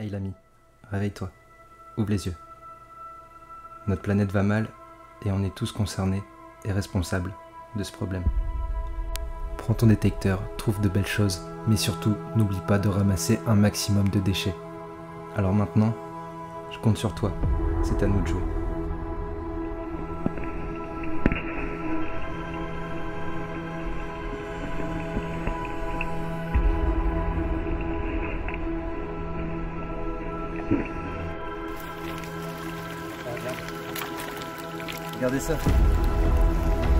Hey l'ami, réveille-toi, ouvre les yeux. Notre planète va mal et on est tous concernés et responsables de ce problème. Prends ton détecteur, trouve de belles choses, mais surtout n'oublie pas de ramasser un maximum de déchets. Alors maintenant, je compte sur toi, c'est à nous de jouer. Regardez ça.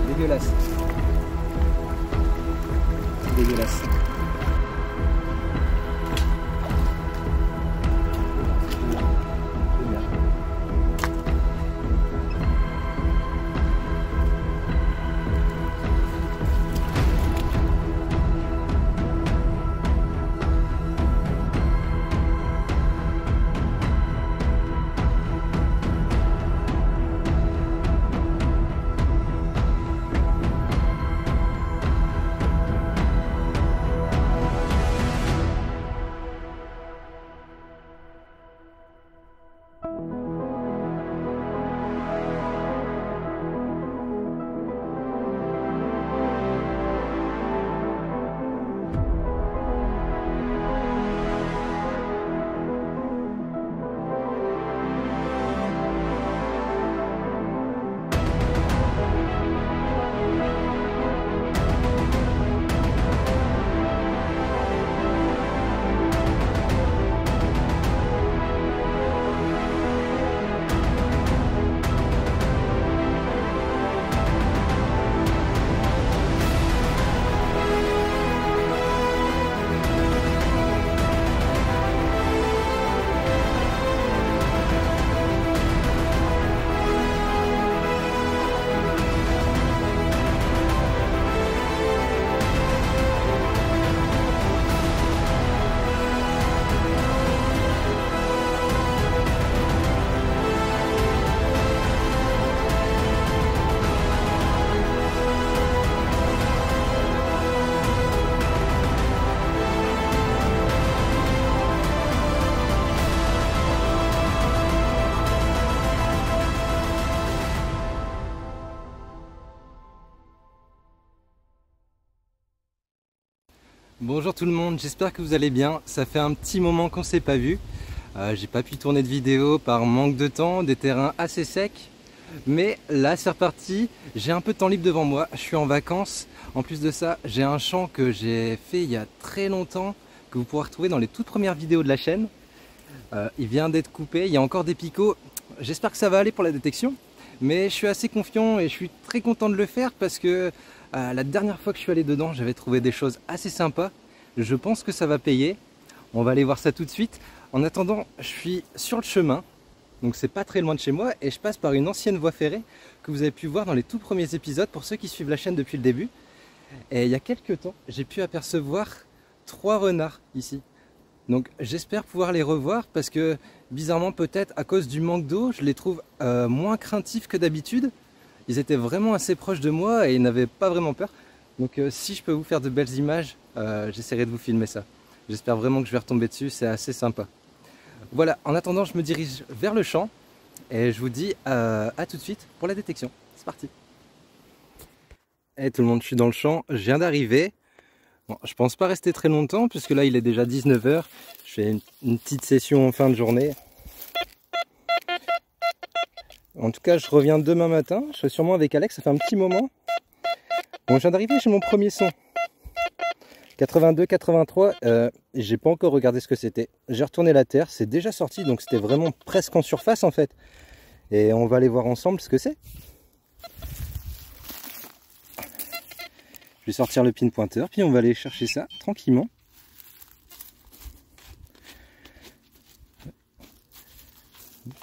Dégueulasse. Dégueulasse. Bonjour tout le monde, j'espère que vous allez bien. Ça fait un petit moment qu'on s'est pas vu. J'ai pas pu tourner de vidéo par manque de temps, des terrains assez secs. Mais là c'est reparti, j'ai un peu de temps libre devant moi, je suis en vacances. En plus de ça, j'ai un champ que j'ai fait il y a très longtemps, que vous pourrez retrouver dans les toutes premières vidéos de la chaîne. Il vient d'être coupé, il y a encore des picots. J'espère que ça va aller pour la détection. Mais je suis assez confiant et je suis très content de le faire parce que la dernière fois que je suis allé dedans, j'avais trouvé des choses assez sympas. Je pense que ça va payer. On va aller voir ça tout de suite. En attendant, je suis sur le chemin. Donc c'est pas très loin de chez moi et je passe par une ancienne voie ferrée que vous avez pu voir dans les tout premiers épisodes pour ceux qui suivent la chaîne depuis le début. Et il y a quelques temps, j'ai pu apercevoir 3 renards ici. Donc j'espère pouvoir les revoir parce que bizarrement peut-être à cause du manque d'eau, je les trouve moins craintifs que d'habitude. Ils étaient vraiment assez proches de moi et ils n'avaient pas vraiment peur. Donc si je peux vous faire de belles images, j'essaierai de vous filmer ça. J'espère vraiment que je vais retomber dessus, c'est assez sympa. Voilà, en attendant je me dirige vers le champ et je vous dis à tout de suite pour la détection. C'est parti. Hey tout le monde, je suis dans le champ, je viens d'arriver. Bon, je pense pas rester très longtemps puisque là il est déjà 19 h. Je fais une petite session en fin de journée. En tout cas, je reviens demain matin. Je serai sûrement avec Alex, ça fait un petit moment. Bon, je viens d'arriver, j'ai mon premier son. 82, 83, j'ai pas encore regardé ce que c'était. J'ai retourné la terre, c'est déjà sorti, donc c'était vraiment presque en surface en fait. Et on va aller voir ensemble ce que c'est. Je vais sortir le pin pointeur, puis on va aller chercher ça tranquillement.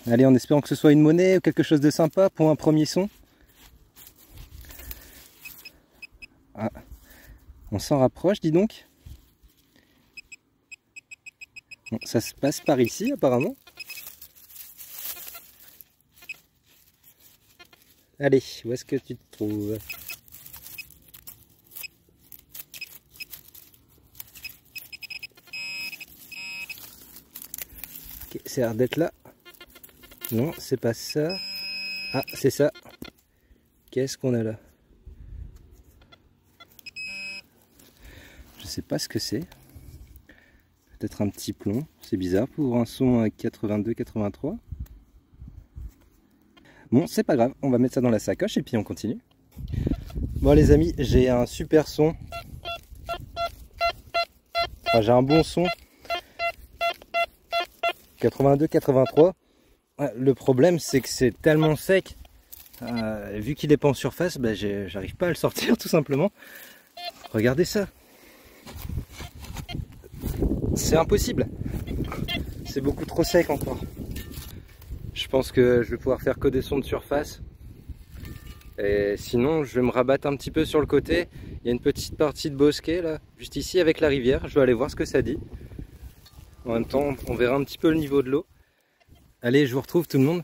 Allez, en espérant que ce soit une monnaie ou quelque chose de sympa pour un premier son. Ah, on s'en rapproche, dis donc. Bon, ça se passe par ici apparemment. Allez, où est-ce que tu te trouves? Ok, c'est l'air d'être là. Non, c'est pas ça. Ah, c'est ça. Qu'est-ce qu'on a là? Je sais pas ce que c'est. Peut-être un petit plomb. C'est bizarre pour un son à 82-83. Bon, c'est pas grave. On va mettre ça dans la sacoche et puis on continue. Bon les amis, j'ai un super son. Enfin, j'ai un bon son. 82-83. Le problème c'est que c'est tellement sec. Vu qu'il est pas en surface, bah, j'arrive pas à le sortir tout simplement. Regardez ça. C'est impossible. C'est beaucoup trop sec encore. Je pense que je vais pouvoir faire que des sons de surface. Et sinon, je vais me rabattre un petit peu sur le côté. Il y a une petite partie de bosquet là, juste ici avec la rivière. Je vais aller voir ce que ça dit. En même temps, on verra un petit peu le niveau de l'eau. Allez, je vous retrouve tout le monde.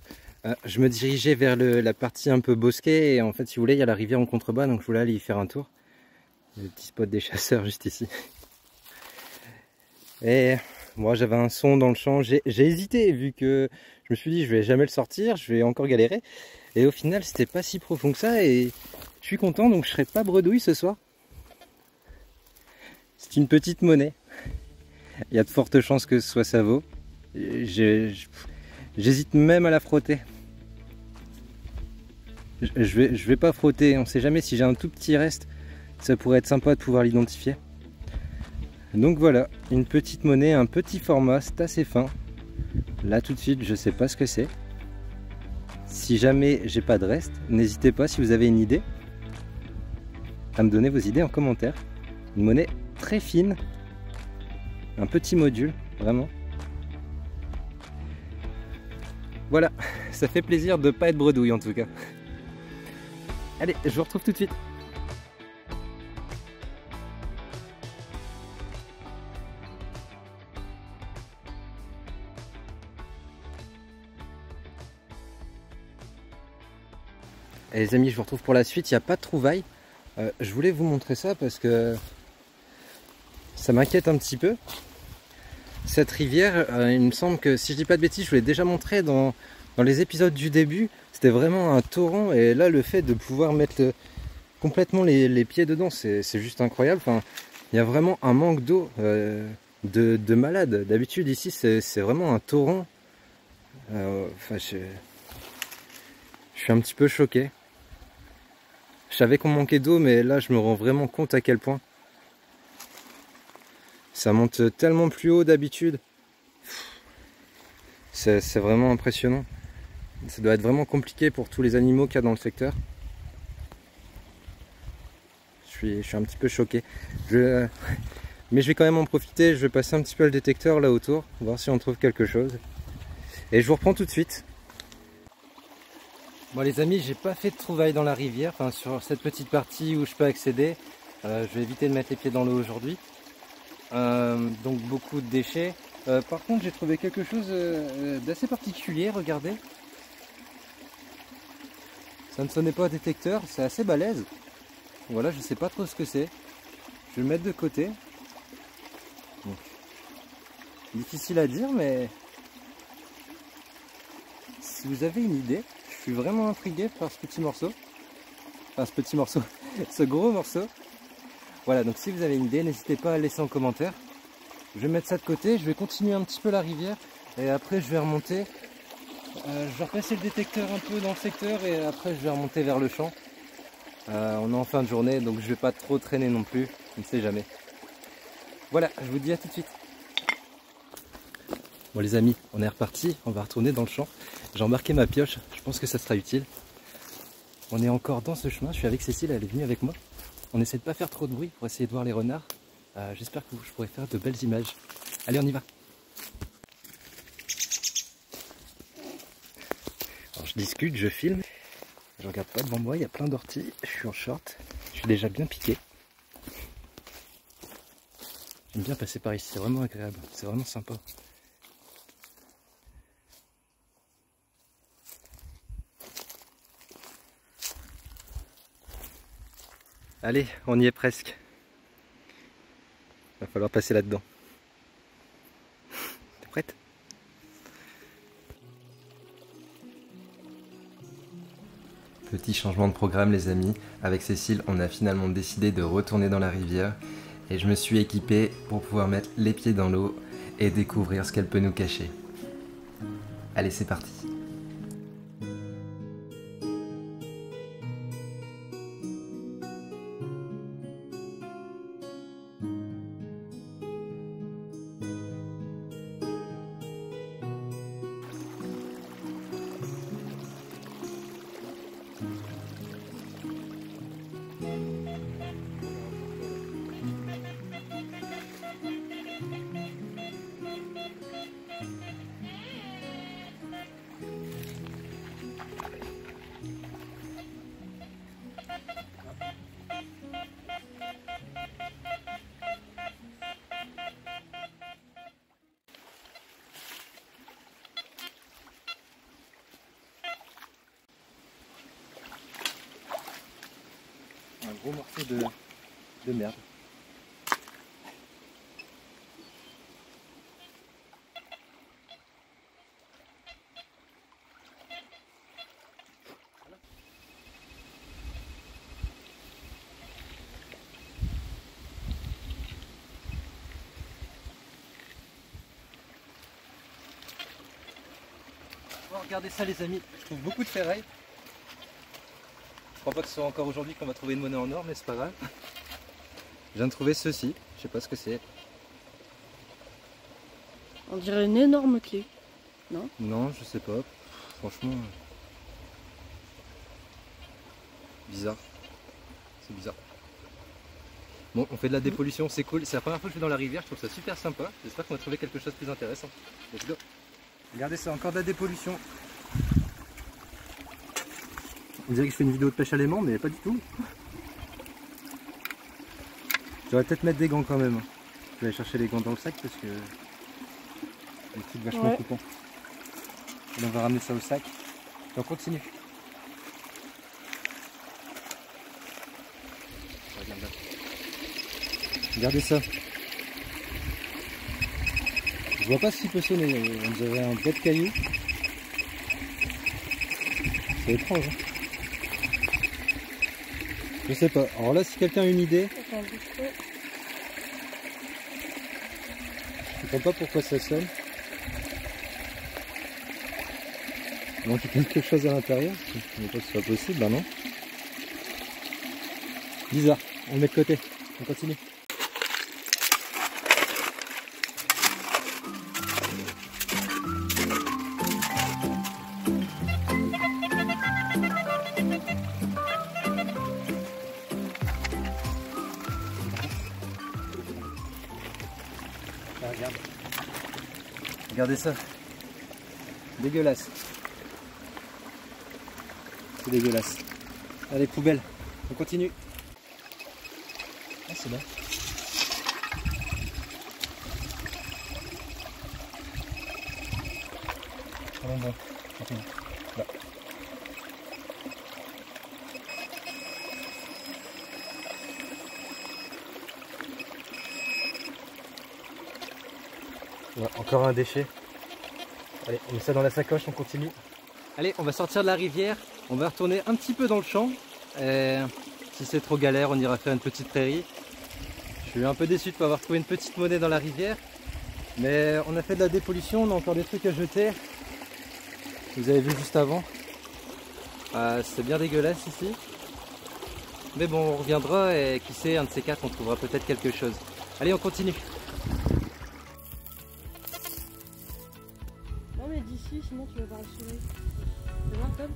Je me dirigeais vers la partie un peu bosquet. Et en fait, si vous voulez, il y a la rivière en contrebas. Donc je voulais aller y faire un tour. Le petit spot des chasseurs juste ici. Et moi, j'avais un son dans le champ. J'ai hésité vu que je me suis dit, je vais jamais le sortir. Je vais encore galérer. Et au final, c'était pas si profond que ça et je suis content, donc je serai pas bredouille ce soir. C'est une petite monnaie. Il y a de fortes chances que ce soit ça vaut. J'hésite même à la frotter. Je vais pas frotter, on sait jamais si j'ai un tout petit reste. Ça pourrait être sympa de pouvoir l'identifier. Donc voilà, une petite monnaie, un petit format, c'est assez fin. Là tout de suite, je sais pas ce que c'est. Si jamais j'ai pas de reste, n'hésitez pas si vous avez une idée à me donner vos idées en commentaire. Une monnaie très fine, un petit module, vraiment. Voilà, ça fait plaisir de ne pas être bredouille en tout cas. Allez, je vous retrouve tout de suite. Et les amis, je vous retrouve pour la suite, il n'y a pas de trouvailles. Je voulais vous montrer ça parce que ça m'inquiète un petit peu. Cette rivière, il me semble que, si je dis pas de bêtises, je vous l'ai déjà montré dans les épisodes du début. C'était vraiment un torrent et là, le fait de pouvoir mettre complètement les pieds dedans, c'est juste incroyable. Enfin, il y a vraiment un manque d'eau de malade. D'habitude, ici, c'est vraiment un torrent. Enfin, je suis un petit peu choqué. Je savais qu'on manquait d'eau, mais là je me rends vraiment compte à quel point. Ça monte tellement plus haut d'habitude. C'est vraiment impressionnant. Ça doit être vraiment compliqué pour tous les animaux qu'il y a dans le secteur. Je suis un petit peu choqué. Mais je vais quand même en profiter. Je vais passer un petit peu le détecteur là autour, voir si on trouve quelque chose. Et je vous reprends tout de suite. Bon les amis, j'ai pas fait de trouvailles dans la rivière, enfin sur cette petite partie où je peux accéder. Je vais éviter de mettre les pieds dans l'eau aujourd'hui. Donc beaucoup de déchets. Par contre j'ai trouvé quelque chose d'assez particulier, regardez. Ça ne sonnait pas au détecteur, c'est assez balèze. Voilà, je sais pas trop ce que c'est. Je vais le mettre de côté. Donc, difficile à dire, mais si vous avez une idée, je suis vraiment intrigué par ce petit morceau. Enfin, ce petit morceau, ce gros morceau. Voilà, donc si vous avez une idée, n'hésitez pas à laisser en commentaire. Je vais mettre ça de côté, je vais continuer un petit peu la rivière et après je vais remonter. Je vais repasser le détecteur un peu dans le secteur et après je vais remonter vers le champ. On est en fin de journée, donc je vais pas trop traîner non plus, on ne sait jamais. Voilà, je vous dis à tout de suite. Bon les amis, on est reparti, on va retourner dans le champ. J'ai embarqué ma pioche, je pense que ça sera utile. On est encore dans ce chemin, je suis avec Cécile, elle est venue avec moi. On essaie de pas faire trop de bruit pour essayer de voir les renards. J'espère que je pourrai faire de belles images. Allez, on y va. Alors je discute, je filme. Je regarde pas devant moi, il y a plein d'orties. Je suis en short, je suis déjà bien piqué. J'aime bien passer par ici, c'est vraiment agréable, c'est vraiment sympa. Allez, on y est presque. Va falloir passer là-dedans. T'es prête? Petit changement de programme les amis, avec Cécile on a finalement décidé de retourner dans la rivière et je me suis équipé pour pouvoir mettre les pieds dans l'eau et découvrir ce qu'elle peut nous cacher. Allez c'est parti. Un gros morceau de merde. Oh, regardez ça les amis, je trouve beaucoup de ferraille. Je crois pas que ce soit encore aujourd'hui qu'on va trouver une monnaie en or, mais c'est pas grave. Je viens de trouver ceci, je sais pas ce que c'est. On dirait une énorme clé, non? Non, je sais pas. Franchement, bizarre. C'est bizarre. Bon, on fait de la dépollution, c'est cool. C'est la première fois que je vais dans la rivière, je trouve ça super sympa. J'espère qu'on va trouver quelque chose de plus intéressant. Let's go. Regardez ça, encore de la dépollution. On dirait que je fais une vidéo de pêche à l'aimant, mais pas du tout. J'aurais peut-être mettre des gants quand même. Je vais aller chercher les gants dans le sac parce que les trucs vachement coupants. Et on va ramener ça au sac. Et on continue. Regardez ça. Je vois pas ce qu'il peut sonner. On dirait un bête de cailloux. C'est étrange. Hein. Je sais pas. Alors là, si quelqu'un a une idée, je comprends pas pourquoi ça sonne. Il manque quelque chose à l'intérieur. Je ne sais pas si c'est pas possible. Ben non. Bizarre. On le met de côté. On continue. Regarde. Regardez ça. Dégueulasse. C'est dégueulasse. Allez, poubelle. On continue. Ah, c'est là. Allons bon. Continue. Là. Ouais, encore un déchet. Allez, on met ça dans la sacoche, on continue. Allez, on va sortir de la rivière, on va retourner un petit peu dans le champ. Si c'est trop galère, on ira faire une petite prairie. Je suis un peu déçu de ne pas avoir trouvé une petite monnaie dans la rivière. Mais on a fait de la dépollution, on a encore des trucs à jeter. Vous avez vu juste avant. C'est bien dégueulasse ici. Mais bon, on reviendra et qui sait, un de ces quatre, on trouvera peut-être quelque chose. Allez, on continue. Non mais d'ici, sinon tu vas voir le soleil. Tu vas voir Tom?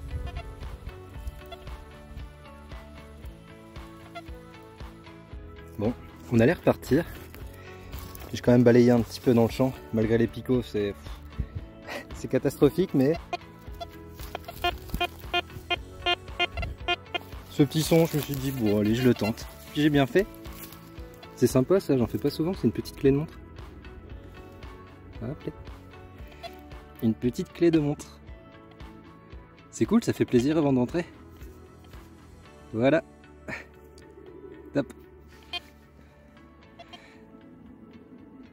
Bon, on allait repartir. J'ai quand même balayé un petit peu dans le champ, malgré les picots, c'est catastrophique, mais ce petit son, je me suis dit bon allez, je le tente. Puis j'ai bien fait. C'est sympa ça, j'en fais pas souvent, c'est une petite clé de montre. Hop là. Une petite clé de montre. C'est cool, ça fait plaisir avant d'entrer. Voilà. Top.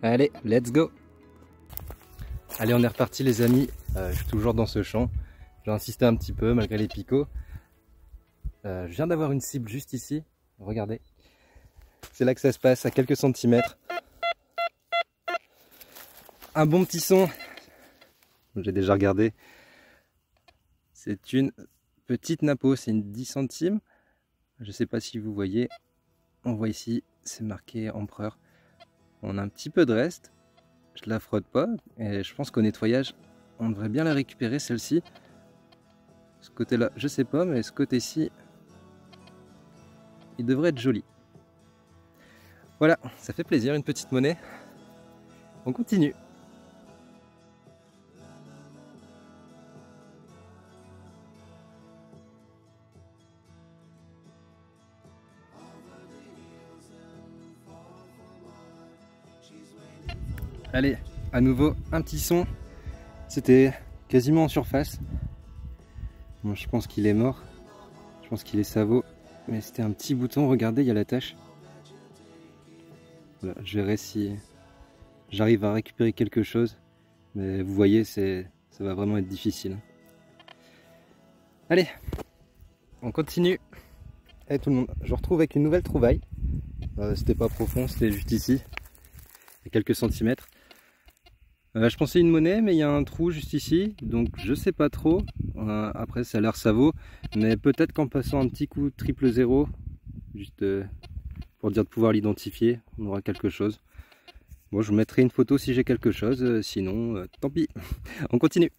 Allez, let's go. Allez, on est reparti les amis. Je suis toujours dans ce champ. J'ai insisté un petit peu malgré les picots. Je viens d'avoir une cible juste ici. Regardez. C'est là que ça se passe, à quelques centimètres. Un bon petit son. J'ai déjà regardé. C'est une petite napo, c'est une 10 centimes. Je ne sais pas si vous voyez. On voit ici, c'est marqué empereur. On a un petit peu de reste. Je la frotte pas. Et je pense qu'au nettoyage, on devrait bien la récupérer celle-ci. Ce côté-là, je sais pas, mais ce côté-ci, il devrait être joli. Voilà, ça fait plaisir, une petite monnaie. On continue. Allez, à nouveau un petit son. C'était quasiment en surface. Bon, je pense qu'il est mort. Je pense qu'il est savot. Mais c'était un petit bouton, regardez, il y a la tache. Voilà, je verrai si j'arrive à récupérer quelque chose. Mais vous voyez, ça va vraiment être difficile. Allez, on continue. Allez tout le monde, je vous retrouve avec une nouvelle trouvaille. C'était pas profond, c'était juste ici. Il y a quelques centimètres. Je pensais une monnaie, mais il y a un trou juste ici, donc je sais pas trop. Après, ça a l'air savot, mais peut-être qu'en passant un petit coup triple zéro, juste pour dire de pouvoir l'identifier, on aura quelque chose. Bon, je vous mettrai une photo si j'ai quelque chose, sinon, tant pis. On continue.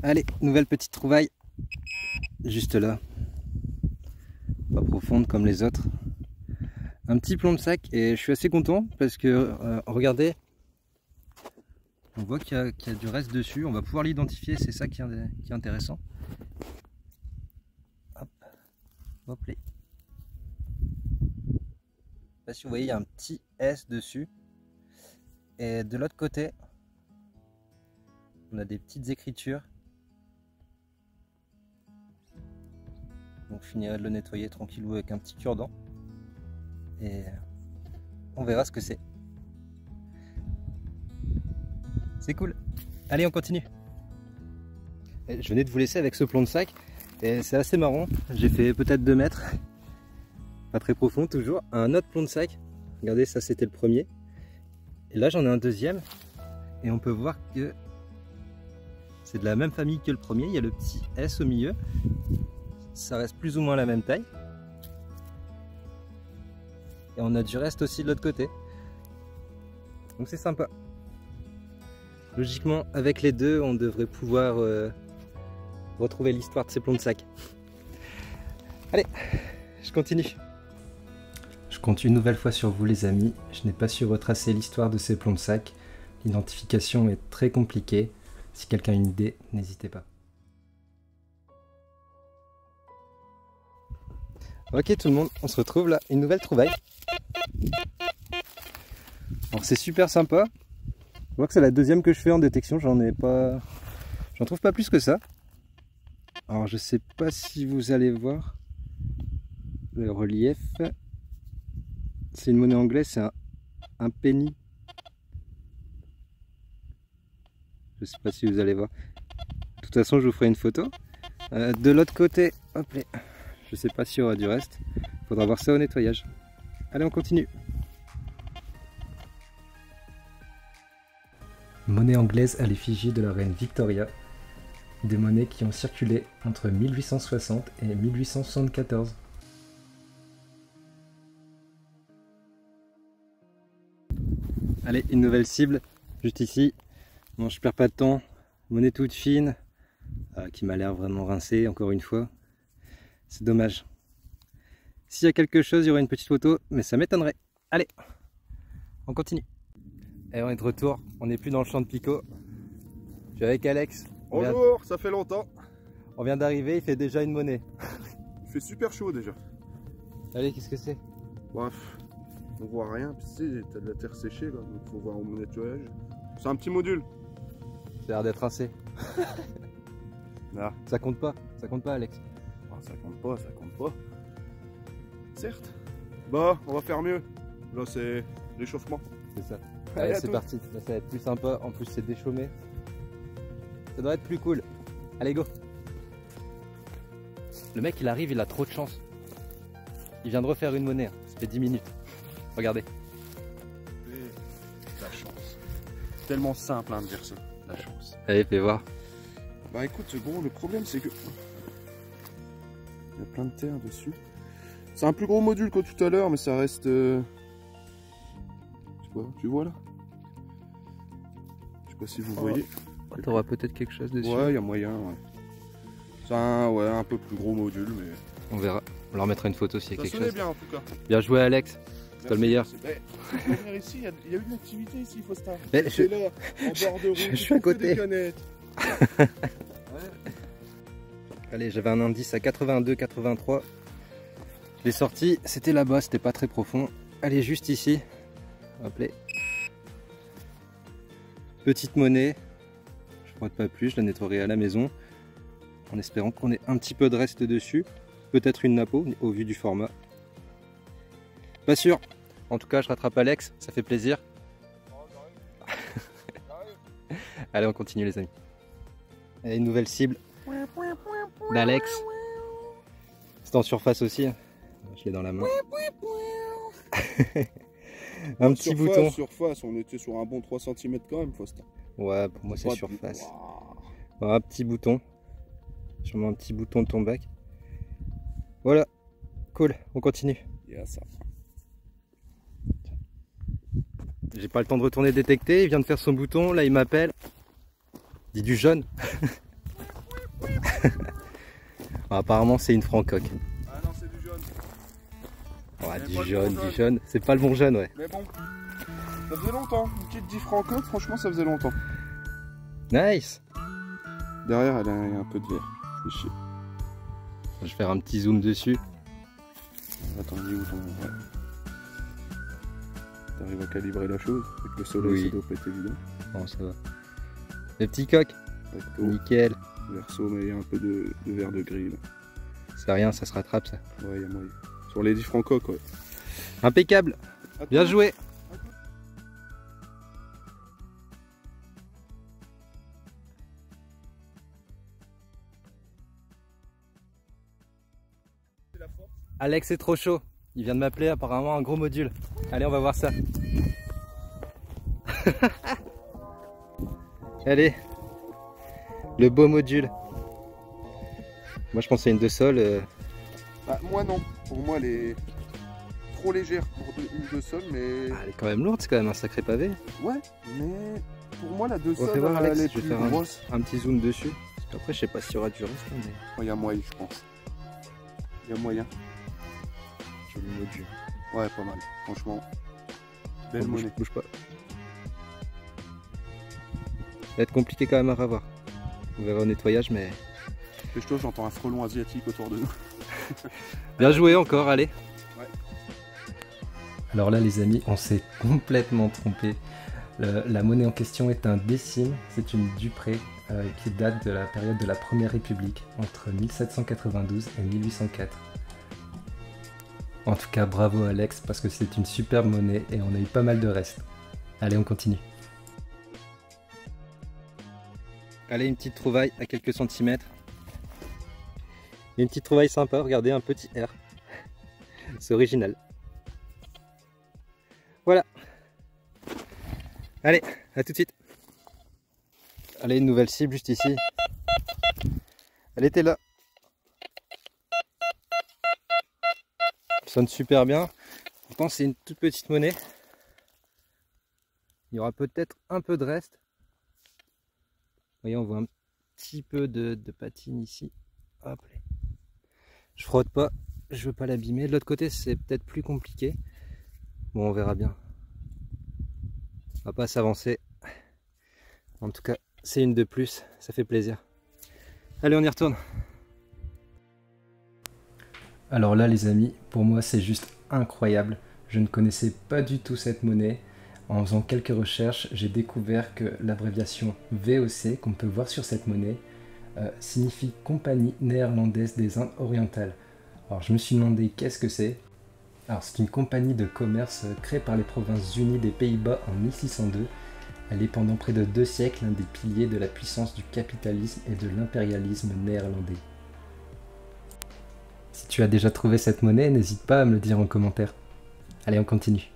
Allez, nouvelle petite trouvaille, juste là. Pas profonde comme les autres. Un petit plomb de sac, et je suis assez content parce que, regardez. On voit qu'il y a du reste dessus, on va pouvoir l'identifier, c'est ça qui est intéressant. Hop, hop là. Je sais pas si vous voyez, il y a un petit S dessus. Et de l'autre côté, on a des petites écritures. Donc je finirai de le nettoyer tranquillou avec un petit cure-dent. Et on verra ce que c'est. C'est cool. Allez, on continue. Je venais de vous laisser avec ce plomb de sac. Et c'est assez marrant. J'ai fait peut-être 2 mètres. Pas très profond toujours. Un autre plomb de sac. Regardez, ça c'était le premier. Et là j'en ai un deuxième. Et on peut voir que c'est de la même famille que le premier. Il y a le petit S au milieu. Ça reste plus ou moins la même taille. Et on a du reste aussi de l'autre côté. Donc c'est sympa. Logiquement, avec les deux, on devrait pouvoir retrouver l'histoire de ces plombs de sac. Allez, je continue. Je compte une nouvelle fois sur vous les amis. Je n'ai pas su retracer l'histoire de ces plombs de sac. L'identification est très compliquée. Si quelqu'un a une idée, n'hésitez pas. Ok tout le monde, on se retrouve là, une nouvelle trouvaille. Alors c'est super sympa. Je vois que c'est la deuxième que je fais en détection, j'en trouve pas plus que ça. Alors je sais pas si vous allez voir le relief. C'est une monnaie anglaise, c'est un penny. Je sais pas si vous allez voir. De toute façon je vous ferai une photo. De l'autre côté, hop là, je sais pas s'il y aura du reste. Faudra voir ça au nettoyage. Allez, on continue. Monnaie anglaise à l'effigie de la reine Victoria. Des monnaies qui ont circulé entre 1860 et 1874. Allez, une nouvelle cible, juste ici. Bon, je perds pas de temps. Monnaie toute fine, qui m'a l'air vraiment rincée, encore une fois. C'est dommage. S'il y a quelque chose, il y aura une petite photo, mais ça m'étonnerait. Allez, on continue. Et on est de retour, on n'est plus dans le champ de picot. Je suis avec Alex. Bonjour, ça fait longtemps. On vient d'arriver, il fait déjà une monnaie. Il fait super chaud déjà. Allez, qu'est-ce que c'est? Bref, on voit rien, puis tu sais, t'as de la terre séchée là, donc faut voir au nettoyage. C'est un petit module. Ça a l'air d'être rincé. Ah. Ça compte pas Alex. Oh, ça compte pas, ça compte pas. Certes. Bah, on va faire mieux. Là, c'est l'échauffement. C'est ça. Allez, Allez, c'est parti. Là, ça va être plus sympa. En plus, c'est déchaumé. Ça doit être plus cool. Allez, go. Le mec il arrive, il a trop de chance. Il vient de refaire une monnaie, hein. Ça fait 10 minutes. Regardez. La chance. Tellement simple hein, de dire ça. La chance. Allez, fais voir. Bah écoute, bon, le problème c'est que il y a plein de terre dessus. C'est un plus gros module que tout à l'heure, mais ça reste. Tu vois là? Je sais pas si vous voyez. T'auras peut-être quelque chose dessus. Ouais, il y a moyen. Ouais. C'est un peu plus gros module, mais. On verra. On leur mettra une photo s'il y a quelque chose. Bien en tout cas. Bien joué, Alex. C'est toi le meilleur. Ici, il y a une activité ici, Faustin. Mais là, en bord de route. Je suis à côté. Ouais. Allez, j'avais un indice à 82-83. Je l'ai sorti, c'était là-bas, c'était pas très profond. Allez, juste ici. Hop là. Petite monnaie. Je frotte pas plus, je la nettoierai à la maison. En espérant qu'on ait un petit peu de reste dessus. Peut-être une nappe au vu du format. Pas sûr. En tout cas, je rattrape Alex, ça fait plaisir. Allez, on continue les amis. Allez, une nouvelle cible d'Alex. C'est en surface aussi. Je l'ai dans la main. Un petit bouton. Surface, on était sur un bon 3 cm quand même, Faustin. Ouais, pour moi c'est surface. Wow. Un petit bouton. Sûrement un petit bouton de ton bac. Voilà. Cool, on continue. Yes. J'ai pas le temps de retourner détecter, il vient de faire son bouton, là il m'appelle. Il dit du jaune. Apparemment c'est une francoque. Ah non, c'est du jaune. Ouais, du jaune. C'est pas le bon jaune, ouais. Mais bon, ça faisait longtemps. Une petite 10 francoque, franchement ça faisait longtemps. Nice. Derrière elle a un peu de vert. C'est chier. Je vais faire un petit zoom dessus. Attends, dis où ton... Ouais. T'arrives à calibrer la chose. Avec le soleil, Oui. ça doit pas être évident. Bon, ça va. Les petits coques. Recto, Nickel. verso, mais il y a un peu de vert de gris là. C'est rien, ça se rattrape ça. Ouais, il y a moyen. Sur les 10 francoques, ouais. Impeccable. Bien joué. Alex est trop chaud. Il vient de m'appeler, apparemment un gros module. Allez, on va voir ça. Allez. Le beau module. Moi je pensais une de sol. Bah, moi non. Pour moi elle est trop légère pour une de sol, mais... Ah, elle est quand même lourde, c'est quand même un sacré pavé. Ouais, mais pour moi la de On va sol voir, Alex, elle est je vais plus faire grosse. un petit zoom dessus. Parce qu'après je sais pas s'il y aura du reste. Mais... Il y a moyen, je pense. Il y a moyen. Joli module. Ouais, pas mal. Franchement, belle Oh, monnaie. bouge pas. Ça va être compliqué quand même à revoir. On verra au nettoyage, mais... Pêche-toi, j'entends un frelon asiatique autour de nous. Bien joué encore, allez. Ouais. Alors là les amis, on s'est complètement trompé. La monnaie en question est un décime, c'est une Dupré qui date de la période de la Première République, entre 1792 et 1804. En tout cas, bravo Alex, parce que c'est une superbe monnaie et on a eu pas mal de restes. Allez, on continue. Allez, une petite trouvaille à quelques centimètres. Une petite trouvaille sympa, regardez, un petit R. C'est original. Voilà. Allez, à tout de suite. Allez, une nouvelle cible juste ici. Elle était là. Elle sonne super bien. Je pense que c'est une toute petite monnaie. Il y aura peut-être un peu de reste. Vous voyez, on voit un petit peu de patine ici. Hop. Je frotte pas, je veux pas l'abîmer. De l'autre côté, c'est peut-être plus compliqué. Bon, on verra bien. On va pas s'avancer. En tout cas, c'est une de plus, ça fait plaisir. Allez, on y retourne. Alors là, les amis, pour moi, c'est juste incroyable. Je ne connaissais pas du tout cette monnaie. En faisant quelques recherches, j'ai découvert que l'abréviation VOC, qu'on peut voir sur cette monnaie, signifie Compagnie néerlandaise des Indes orientales. Alors je me suis demandé qu'est-ce que c'est. Alors c'est une compagnie de commerce créée par les Provinces-Unies des Pays-Bas en 1602. Elle est pendant près de 2 siècles l'un des piliers de la puissance du capitalisme et de l'impérialisme néerlandais. Si tu as déjà trouvé cette monnaie, n'hésite pas à me le dire en commentaire. Allez, on continue.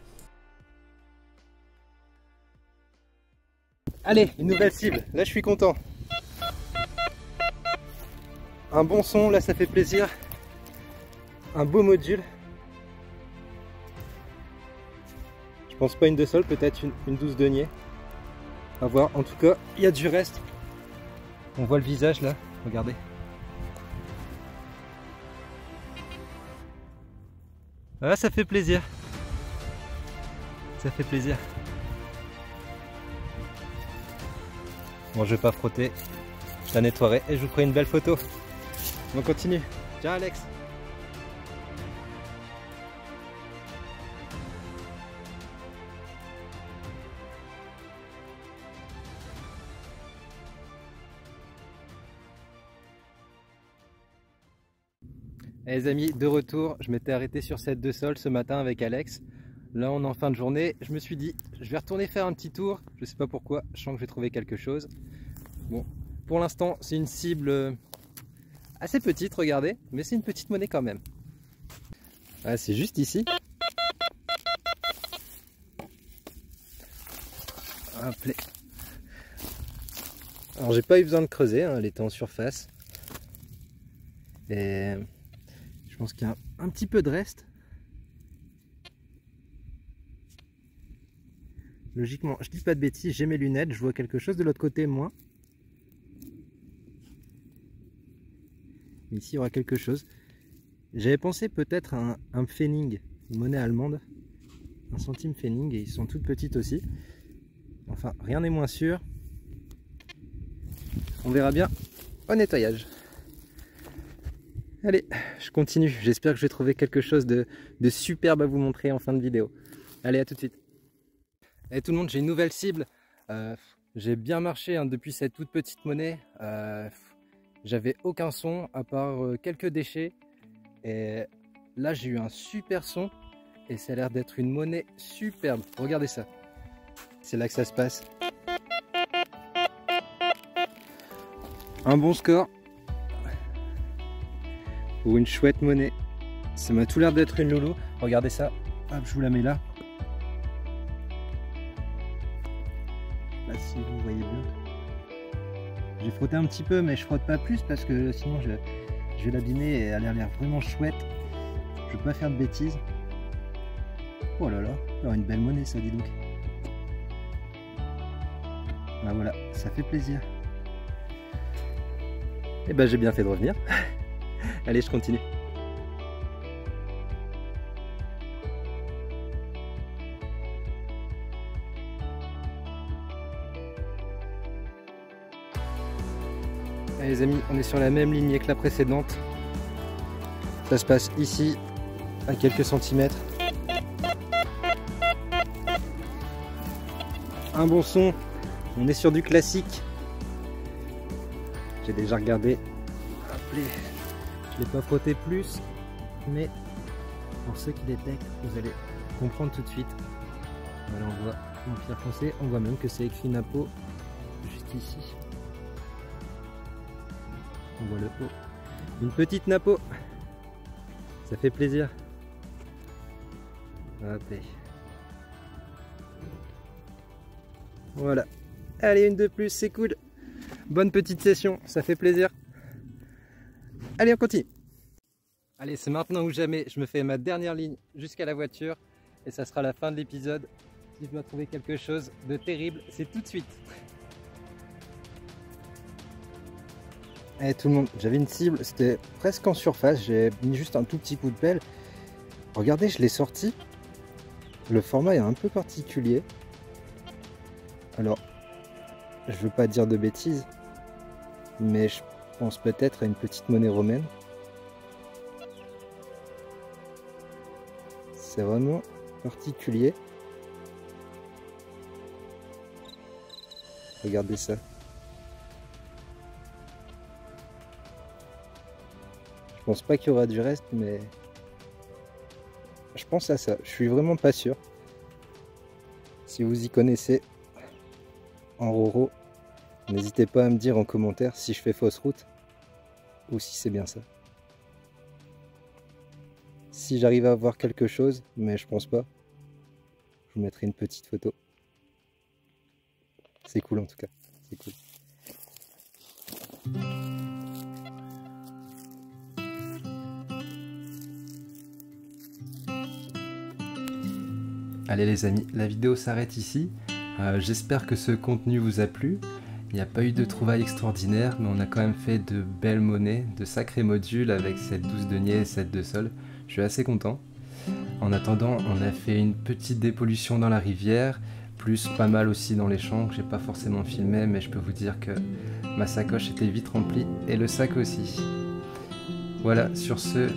Allez, une nouvelle cible. Là, je suis content. Un bon son, là, ça fait plaisir. Un beau module. Je pense pas une de sol, peut-être une 12 deniers. À voir. En tout cas, il y a du reste. On voit le visage là. Regardez. Ah, ça fait plaisir. Ça fait plaisir. Bon, je vais pas frotter. Je la nettoierai et je vous ferai une belle photo. On continue. Tiens, Alex. Et les amis, de retour, je m'étais arrêté sur cette de sol ce matin avec Alex. Là on est en fin de journée, je me suis dit je vais retourner faire un petit tour, je sais pas pourquoi, je sens que je vais trouver quelque chose. Bon, pour l'instant c'est une cible assez petite, regardez, mais c'est une petite monnaie quand même. Ah, c'est juste ici. Hop là. Alors j'ai pas eu besoin de creuser, hein, elle était en surface. Et je pense qu'il y a un petit peu de reste. Logiquement, je dis pas de bêtises, j'ai mes lunettes, je vois quelque chose de l'autre côté, moi. Ici, il y aura quelque chose. J'avais pensé peut-être à un Pfennig, une monnaie allemande. Un centime Pfennig, et ils sont toutes petites aussi. Enfin, rien n'est moins sûr. On verra bien au nettoyage. Allez, je continue. J'espère que je vais trouver quelque chose de superbe à vous montrer en fin de vidéo. Allez, à tout de suite. Et tout le monde, j'ai une nouvelle cible. J'ai bien marché hein, depuis cette toute petite monnaie. J'avais aucun son à part quelques déchets. Et là, j'ai eu un super son. Et ça a l'air d'être une monnaie superbe. Regardez ça. C'est là que ça se passe. Un bon score. Ou une chouette monnaie. Ça m'a tout l'air d'être une loulou. Regardez ça. Hop, je vous la mets là. Là, si vous voyez bien. J'ai frotté un petit peu, mais je frotte pas plus parce que sinon je vais l'abîmer et elle a l'air vraiment chouette. Je veux pas faire de bêtises. Oh là là, alors une belle monnaie ça, dis donc. Ah voilà, ça fait plaisir. Et ben j'ai bien fait de revenir. Allez, je continue. Allez les amis, on est sur la même lignée que la précédente. Ça se passe ici, à quelques centimètres. Un bon son, on est sur du classique. J'ai déjà regardé. Hop, je ne l'ai pas frotté plus, mais pour ceux qui détectent, vous allez comprendre tout de suite. Voilà, on voit en pierre foncée, on voit même que c'est écrit Napo juste ici. On voit le haut. Une petite Napo. Ça fait plaisir. Hop. Voilà. Allez, une de plus, c'est cool. Bonne petite session, ça fait plaisir. Allez, on continue. Allez, c'est maintenant ou jamais. Je me fais ma dernière ligne jusqu'à la voiture. Et ça sera la fin de l'épisode. Si je dois trouver quelque chose de terrible, c'est tout de suite. Allez tout le monde, j'avais une cible, c'était presque en surface, j'ai mis juste un tout petit coup de pelle. Regardez, je l'ai sorti. Le format est un peu particulier. Alors, je veux pas dire de bêtises, mais je pense peut-être à une petite monnaie romaine. C'est vraiment particulier. Regardez ça. Je pense pas qu'il y aura du reste, mais je pense à ça. Je suis vraiment pas sûr. Si vous y connaissez en roro, n'hésitez pas à me dire en commentaire si je fais fausse route ou si c'est bien ça. si j'arrive à voir quelque chose, mais je pense pas. Je vous mettrai une petite photo. C'est cool en tout cas, c'est cool. Allez les amis, la vidéo s'arrête ici. J'espère que ce contenu vous a plu. Il n'y a pas eu de trouvailles extraordinaires, mais on a quand même fait de belles monnaies, de sacrés modules avec cette 12 deniers et cette de sol. Je suis assez content. En attendant, on a fait une petite dépollution dans la rivière, plus pas mal aussi dans les champs que j'ai pas forcément filmé, mais je peux vous dire que ma sacoche était vite remplie et le sac aussi. Voilà, sur ce,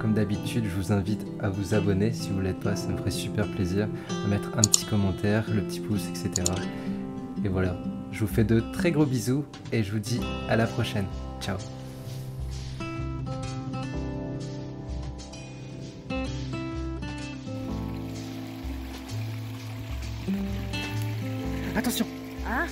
comme d'habitude, je vous invite à vous abonner si vous ne l'êtes pas, ça me ferait super plaisir, à mettre un petit commentaire, le petit pouce, etc. Et voilà, je vous fais de très gros bisous et je vous dis à la prochaine. Ciao. Attention! Ah